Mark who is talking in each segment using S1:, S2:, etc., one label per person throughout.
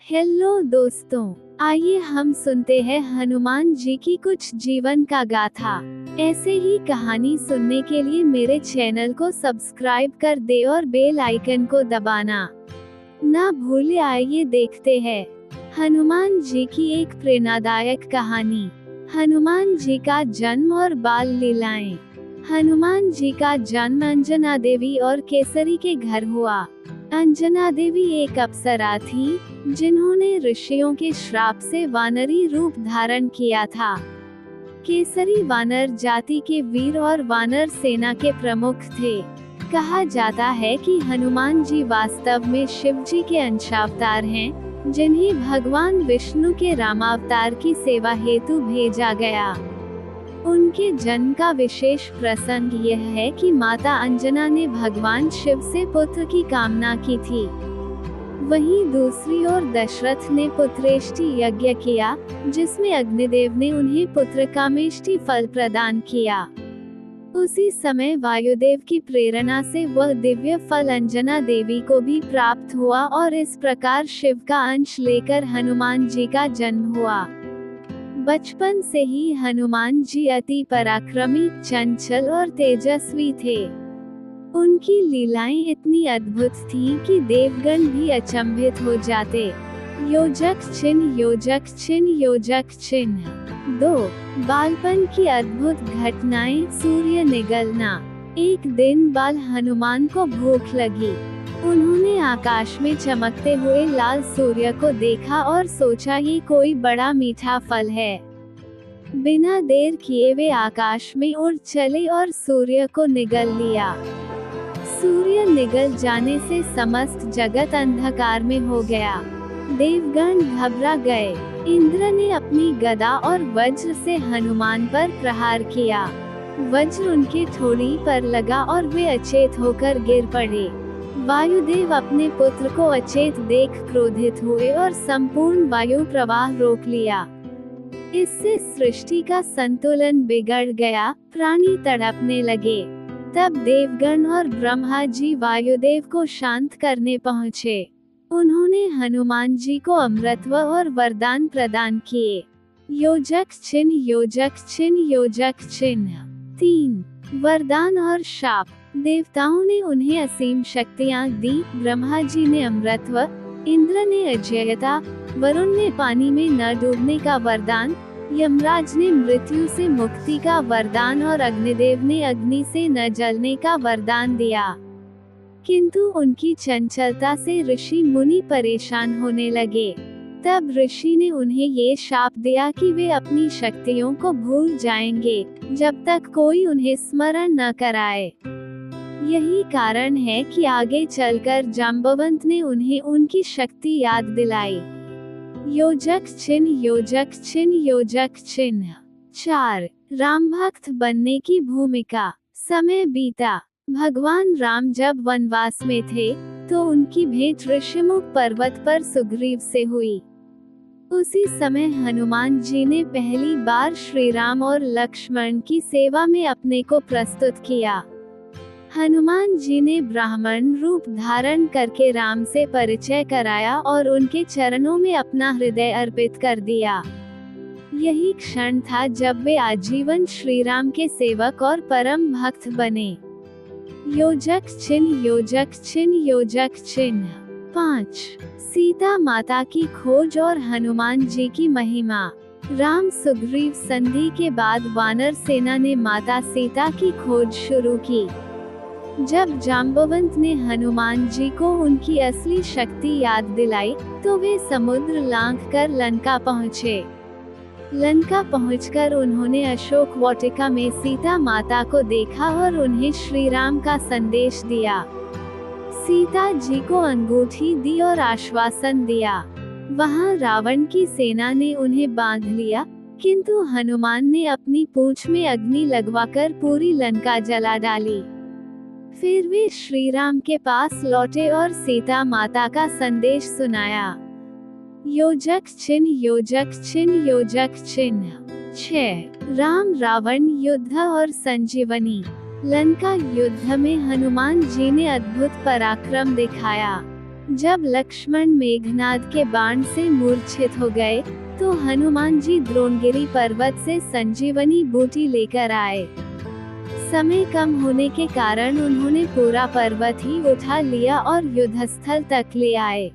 S1: Hello दोस्तों, आइए हम सुनते हैं हनुमान जी की कुछ जीवन का गाथा। ऐसे ही कहानी सुनने के लिए मेरे चैनल को सब्सक्राइब कर दे और बेल आइकन को दबाना ना भूले। आइए देखते हैं हनुमान जी की एक प्रेरणादायक कहानी। हनुमान जी का जन्म और बाल लीलाएं। हनुमान जी का जन्म अंजना देवी और केसरी के घर हुआ। अंजना देवी एक अप्सरा थी जिन्होंने ऋषियों के श्राप से वानरी रूप धारण किया था। केसरी वानर जाति के वीर और वानर सेना के प्रमुख थे। कहा जाता है कि हनुमान जी वास्तव में शिव जी के अंशावतार हैं, जिन्हें भगवान विष्णु के रामावतार की सेवा हेतु भेजा गया। उनके जन्म का विशेष प्रसंग यह है कि माता अंजना ने भगवान शिव से पुत्र की कामना की थी। वहीं दूसरी ओर दशरथ ने पुत्रेष्टि यज्ञ किया, जिसमें अग्निदेव ने उन्हें पुत्र कामेष्टि फल प्रदान किया। उसी समय वायुदेव की प्रेरणा से वह दिव्य फल अंजना देवी को भी प्राप्त हुआ और इस प्रकार शिव का अंश लेकर हनुमान जी का जन्म हुआ। बचपन से ही हनुमान जी अति पराक्रमी, चंचल और तेजस्वी थे। उनकी लीलाएं इतनी अद्भुत थीं कि देवगण भी अचंभित हो जाते। योजक चिन्ह, योजक चिन्ह, योजक चिन्ह। 2. बालपन की अद्भुत घटनाएं। सूर्य निगलना। एक दिन बाल हनुमान को भूख लगी। उन्होंने आकाश में चमकते हुए लाल सूर्य को देखा और सोचा ये कोई बड़ा मीठा फल है। बिना देर किए वे आकाश में उड़ चले और सूर्य को निगल लिया। सूर्य निगल जाने से समस्त जगत अंधकार में हो गया। देवगण घबरा गए। इंद्र ने अपनी गदा और वज्र से हनुमान पर प्रहार किया। वज्र उनके ठोड़ी पर लगा और वे अचेत होकर गिर पड़े। वायुदेव अपने पुत्र को अचेत देख क्रोधित हुए और संपूर्ण वायु प्रवाह रोक लिया। इससे सृष्टि का संतुलन बिगड़ गया, प्राणी तड़पने लगे। तब देवगण और ब्रह्मा जी वायुदेव को शांत करने पहुँचे। उन्होंने हनुमान जी को अमृतत्व और वरदान प्रदान किए। योजक चिन्ह, योजक चिन्ह, योजक चिन्ह। 3. वरदान और शाप। देवताओं ने उन्हें असीम शक्तियां दी। ब्रह्मा जी ने अमृतत्व, इंद्र ने अजेयता, वरुण ने पानी में न डूबने का वरदान, यमराज ने मृत्यु से मुक्ति का वरदान और अग्निदेव ने अग्नि से न जलने का वरदान दिया। किंतु उनकी चंचलता से ऋषि मुनि परेशान होने लगे। तब ऋषि ने उन्हें ये शाप दिया कि वे अपनी शक्तियों को भूल जाएंगे जब तक कोई उन्हें स्मरण न कराए। यही कारण है कि आगे चलकर जाम्बवंत ने उन्हें उनकी शक्ति याद दिलाई। योजक चिन्ह, योजक चिन्ह, योजक चिन्ह। 4. राम भक्त बनने की भूमिका। समय बीता। भगवान राम जब वनवास में थे तो उनकी भेंट ऋषिमुख पर्वत पर सुग्रीव से हुई। उसी समय हनुमान जी ने पहली बार श्री राम और लक्ष्मण की सेवा में अपने को प्रस्तुत किया। हनुमान जी ने ब्राह्मण रूप धारण करके राम से परिचय कराया और उनके चरणों में अपना हृदय अर्पित कर दिया। यही क्षण था जब वे आजीवन श्री राम के सेवक और परम भक्त बने। योजक चिन्ह, योजक चिन्ह, योजक चिन्ह। 5. सीता माता की खोज और हनुमान जी की महिमा। राम सुग्रीव संधि के बाद वानर सेना ने माता सीता की खोज शुरू की। जब जाम्बवंत ने हनुमान जी को उनकी असली शक्ति याद दिलाई तो वे समुद्र लांघकर लंका पहुँचे। लंका पहुंचकर उन्होंने अशोक वाटिका में सीता माता को देखा और उन्हें श्री राम का संदेश दिया। सीता जी को अंगूठी दी और आश्वासन दिया। वहां रावण की सेना ने उन्हें बांध लिया, किंतु हनुमान ने अपनी पूंछ में अग्नि लगवाकर पूरी लंका जला डाली। फिर वे श्री राम के पास लौटे और सीता माता का संदेश सुनाया। योजक चिन्ह, योजक चिन्ह, योजक चिन्ह। 6. राम रावण युद्ध और संजीवनी। लंका युद्ध में हनुमान जी ने अद्भुत पराक्रम दिखाया। जब लक्ष्मण मेघनाद के बाण से मूर्छित हो गए, तो हनुमान जी द्रोणगिरी पर्वत से संजीवनी बूटी लेकर आए। समय कम होने के कारण उन्होंने पूरा पर्वत ही उठा लिया और युद्धस्थल तक ले आए।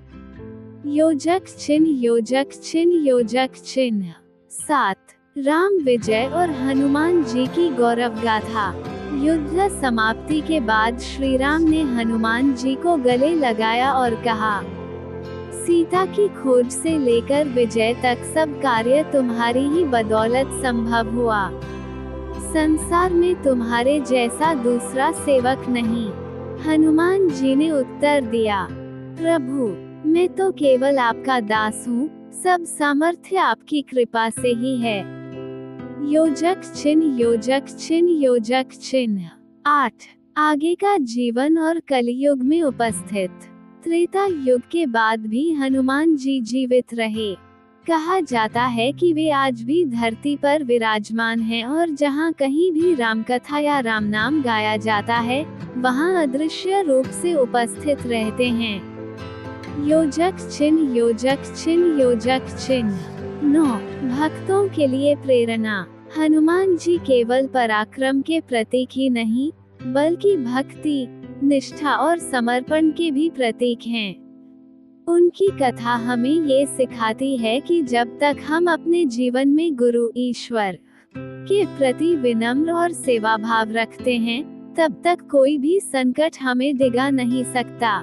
S1: योजक चिन्ह, योजक चिन्ह, योजक चिन्ह। 7 राम विजय और हनुमान जी की गौरव गाथा। युद्ध समाप्ति के बाद श्री राम ने हनुमान जी को गले लगाया और कहा, सीता की खोज से लेकर विजय तक सब कार्य तुम्हारी ही बदौलत संभव हुआ। संसार में तुम्हारे जैसा दूसरा सेवक नहीं। हनुमान जी ने उत्तर दिया, प्रभु, मैं तो केवल आपका दास हूँ, सब सामर्थ्य आपकी कृपा से ही है। योजक चिन्ह, योजक चिन्ह, योजक चिन्ह। 8 आगे का जीवन और कलियुग में उपस्थित। त्रेता युग के बाद भी हनुमान जी जीवित रहे। कहा जाता है कि वे आज भी धरती पर विराजमान हैं और जहाँ कहीं भी राम कथा या राम नाम गाया जाता है, वहाँ अदृश्य रूप से उपस्थित रहते हैं। योजक चिन्ह, योजक चिन्ह, योजक चिन्ह। 9 भक्तों के लिए प्रेरणा। हनुमान जी केवल पराक्रम के प्रतीक ही नहीं, बल्कि भक्ति, निष्ठा और समर्पण के भी प्रतीक हैं। उनकी कथा हमें ये सिखाती है कि जब तक हम अपने जीवन में गुरु ईश्वर के प्रति विनम्र और सेवा भाव रखते हैं, तब तक कोई भी संकट हमें डिगा नहीं सकता।